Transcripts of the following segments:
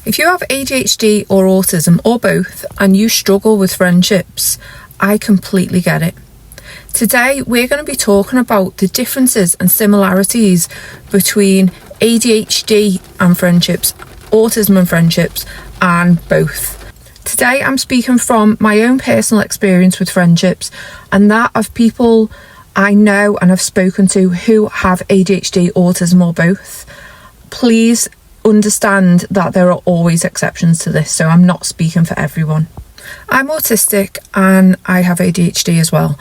If you have ADHD or autism or both and you struggle with friendships, I completely get it. Today we're going to be talking about the differences and similarities between ADHD and friendships, autism and friendships, and both. Today I'm speaking from my own personal experience with friendships and that of people I know and have spoken to who have ADHD, autism or both. Please understand that there are always exceptions to this, so I'm not speaking for everyone. I'm autistic and I have ADHD as well.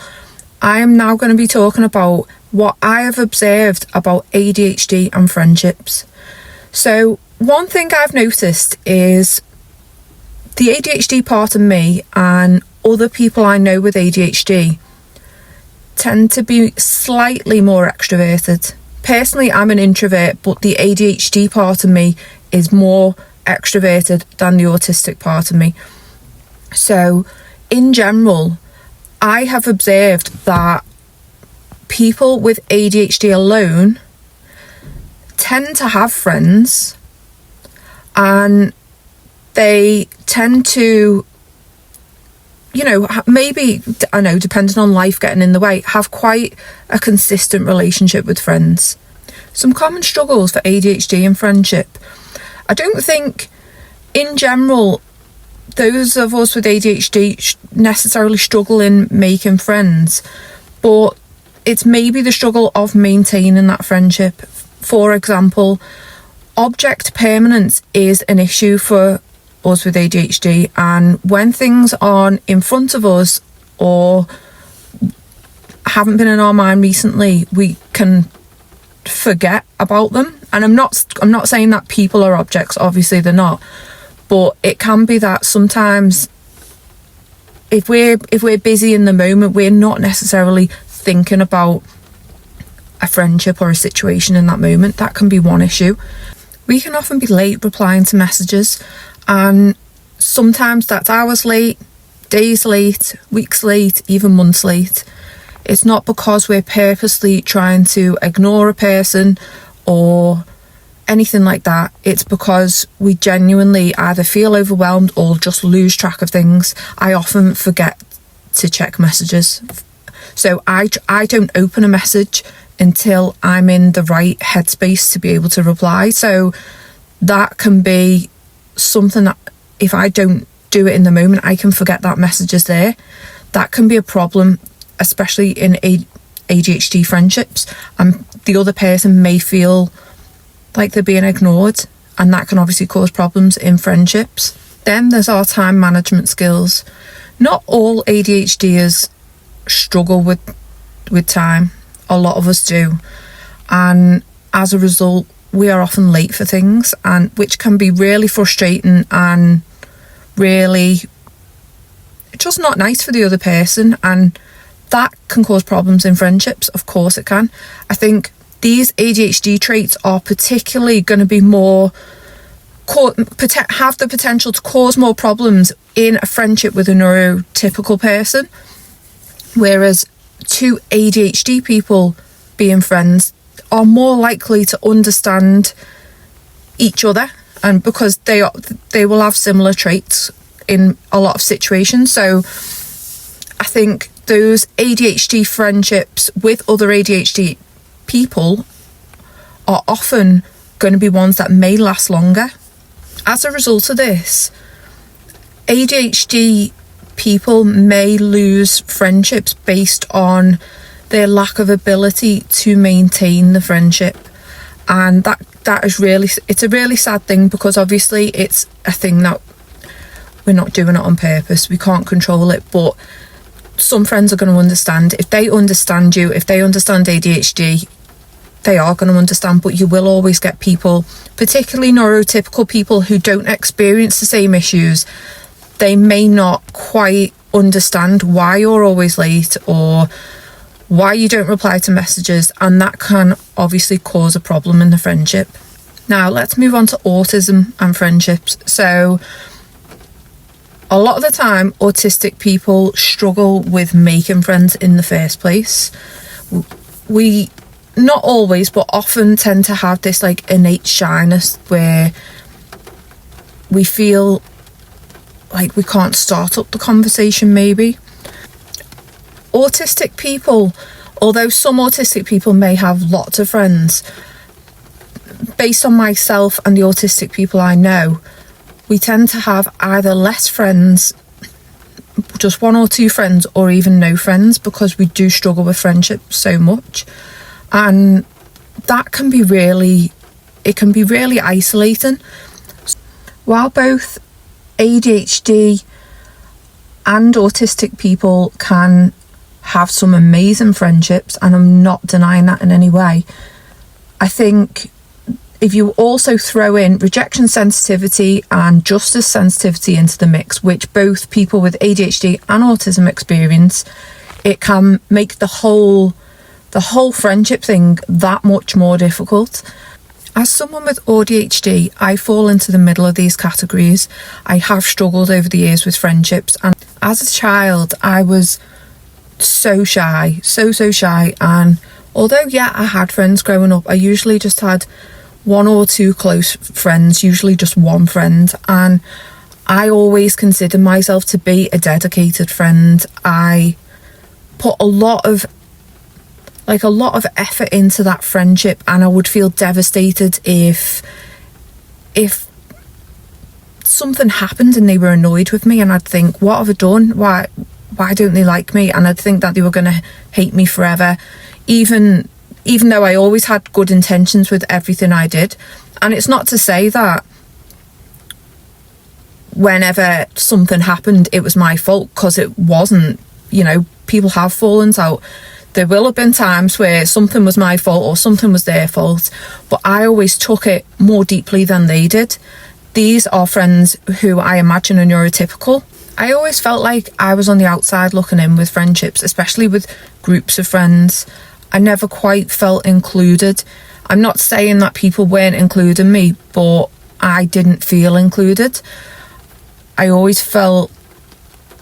I am now going to be talking about what I have observed about ADHD and friendships. So one thing I've noticed is the ADHD part of me and other people I know with ADHD tend to be slightly more extroverted. Personally, I'm an introvert, but the ADHD part of me is more extroverted than the autistic part of me. So, in general, I have observed that people with ADHD alone tend to have friends and they tend to, maybe, I know, depending on life getting in the way, have quite a consistent relationship with friends. Some common struggles for ADHD and friendship. I don't think, in general, those of us with ADHD necessarily struggle in making friends, but it's maybe the struggle of maintaining that friendship. For example, object permanence is an issue for us with ADHD, and when things aren't in front of us or haven't been in our mind recently, we can forget about them. And I'm not saying that people are objects, obviously they're not, but it can be that sometimes if we're busy in the moment, we're not necessarily thinking about a friendship or a situation in that moment. That can be one issue. We can often be late replying to messages, and sometimes that's hours late, days late, weeks late, even months late. It's not because we're purposely trying to ignore a person or anything like that. It's because we genuinely either feel overwhelmed or just lose track of things. I often forget to check messages. So I don't open a message until I'm in the right headspace to be able to reply. So that can be something that if I don't do it in the moment, I can forget that message is there. That can be a problem, especially in ADHD friendships, and the other person may feel like they're being ignored, and that can obviously cause problems in friendships. Then there's our time management skills. Not all ADHDers struggle with time. A lot of us do, and as a result we are often late for things, and which can be really frustrating and really just not nice for the other person, and that can cause problems in friendships. Of course it can. I think these ADHD traits are particularly going to be have the potential to cause more problems in a friendship with a neurotypical person, whereas two ADHD people being friends are more likely to understand each other, and because they will have similar traits in a lot of situations. So I think those ADHD friendships with other ADHD people are often going to be ones that may last longer. As a result of this, ADHD people may lose friendships based on their lack of ability to maintain the friendship, and that is it's a really sad thing, because obviously it's a thing that we're not doing it on purpose. We can't control it, but some friends are going to understand. If they understand you, if they understand ADHD, they are going to understand. But you will always get people, particularly neurotypical people, who don't experience the same issues. They may not quite understand why you're always late or why you don't reply to messages, and that can obviously cause a problem in the friendship. Now let's move on to autism and friendships. So a lot of the time autistic people struggle with making friends in the first place. We not always, but often tend to have this like innate shyness where we feel like we can't start up the conversation maybe. Autistic people, although some autistic people may have lots of friends, based on myself and the autistic people I know, we tend to have either less friends, just one or two friends, or even no friends, because we do struggle with friendship so much. And that can be really isolating. While both ADHD and autistic people can have some amazing friendships, and I'm not denying that in any way, I think if you also throw in rejection sensitivity and justice sensitivity into the mix, which both people with ADHD and autism experience, it can make the whole friendship thing that much more difficult. As someone with ADHD, I fall into the middle of these categories. I have struggled over the years with friendships, and as a child I was so shy, so shy, and although I had friends growing up, I usually just had one or two close friends, usually just one friend, and I always considered myself to be a dedicated friend. I put a lot of effort into that friendship, and I would feel devastated if something happened and they were annoyed with me, and I'd think, what have I done? Why don't they like me? And I'd think that they were going to hate me forever, even though I always had good intentions with everything I did. And it's not to say that whenever something happened it was my fault, because it wasn't. People have fallen out. There will have been times where something was my fault or something was their fault, but I always took it more deeply than they did. These are friends who I imagine are neurotypical. I always felt like I was on the outside looking in with friendships, especially with groups of friends. I never quite felt included. I'm not saying that people weren't including me, but I didn't feel included. I always felt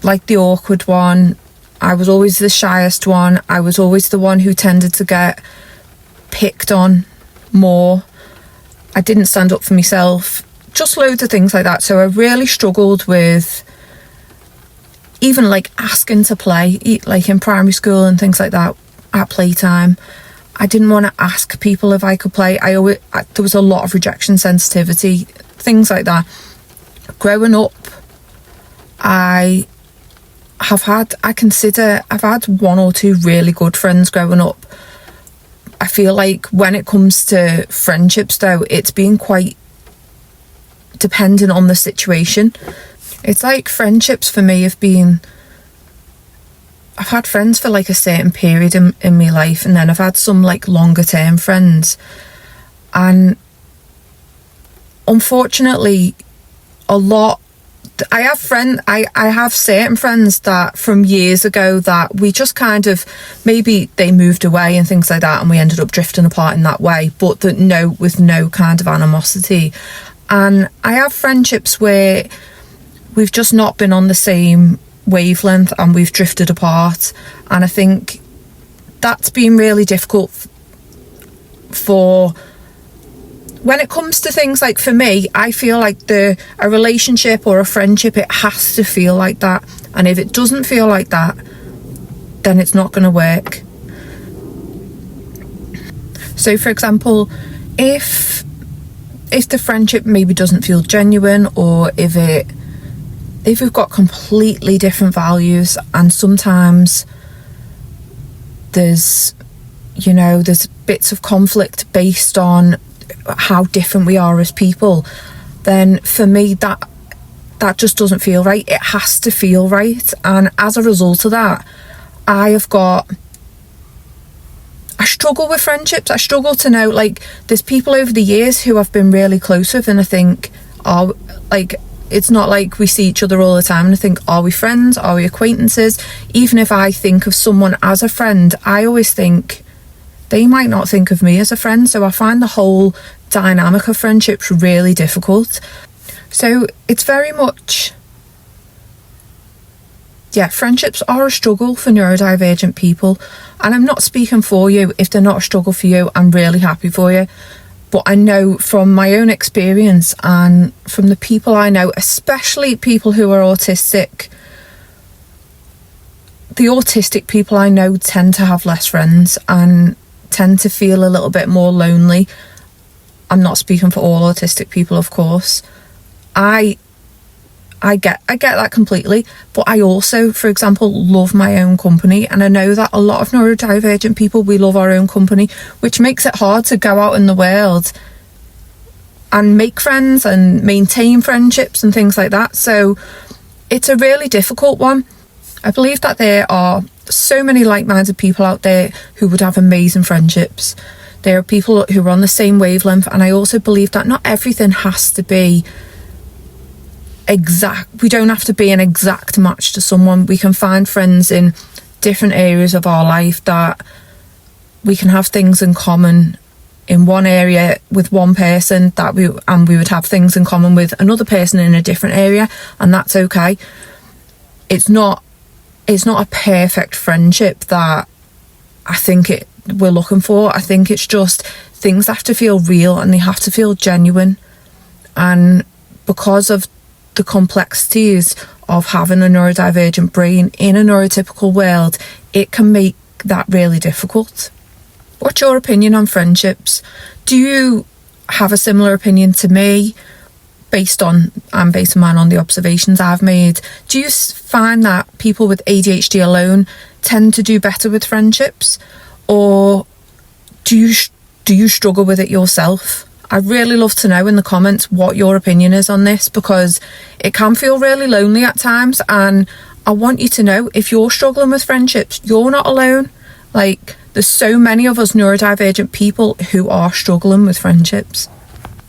like the awkward one. I was always the shyest one. I was always the one who tended to get picked on more. I didn't stand up for myself. Just loads of things like that. So I really struggled with even asking to play, in primary school and things like that. At playtime, I didn't want to ask people if I could play. There was a lot of rejection sensitivity, things like that. Growing up, I've had one or two really good friends growing up. I feel like when it comes to friendships though, it's been quite dependent on the situation. It's like friendships for me have been, I've had friends for a certain period in my life, and then I've had some longer term friends, and unfortunately I have certain friends that from years ago that we just kind of, maybe they moved away and things like that, and we ended up drifting apart in that way, but with no kind of animosity. And I have friendships where we've just not been on the same wavelength and we've drifted apart, and I think that's been really difficult for when it comes to things. For me, I feel like a relationship or a friendship, it has to feel like that, and if it doesn't feel like that, then it's not going to work. So for example, if the friendship maybe doesn't feel genuine, or if we've got completely different values, and sometimes there's bits of conflict based on how different we are as people, then for me that just doesn't feel right. It has to feel right. And as a result of that, I struggle with friendships. I struggle to know, there's people over the years who I've been really close with, and I think, it's not like we see each other all the time, and I think, are we friends? Are we acquaintances? Even if I think of someone as a friend, I always think they might not think of me as a friend. So I find the whole dynamic of friendships really difficult. So it's very much, friendships are a struggle for neurodivergent people. And I'm not speaking for you. If they're not a struggle for you, I'm really happy for you. But I know from my own experience and from the people I know, especially people who are autistic, the autistic people I know tend to have less friends and tend to feel a little bit more lonely. I'm not speaking for all autistic people, of course. I get that completely, but I also, for example, love my own company, and I know that a lot of neurodivergent people, we love our own company, which makes it hard to go out in the world and make friends and maintain friendships and things like that. So it's a really difficult one. I believe that there are so many like-minded people out there who would have amazing friendships. There are people who are on the same wavelength, and I also believe that not everything has to be exact. We don't have to be an exact match to someone. We can find friends in different areas of our life that we can have things in common in one area with one person that we would have things in common with another person in a different area, and that's okay. It's not a perfect friendship that I think we're looking for. I think it's just things have to feel real and they have to feel genuine. And because of the complexities of having a neurodivergent brain in a neurotypical world, it can make that really difficult. What's your opinion on friendships? Do you have a similar opinion to me? I'm basing mine on the observations I've made. Do you find that people with ADHD alone tend to do better with friendships, or do you struggle with it yourself? I'd really love to know in the comments what your opinion is on this, because it can feel really lonely at times, and I want you to know, if you're struggling with friendships, you're not alone. Like, there's so many of us neurodivergent people who are struggling with friendships.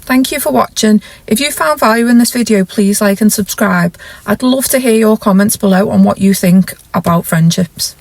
Thank you for watching. If you found value in this video, please like and subscribe. I'd love to hear your comments below on what you think about friendships.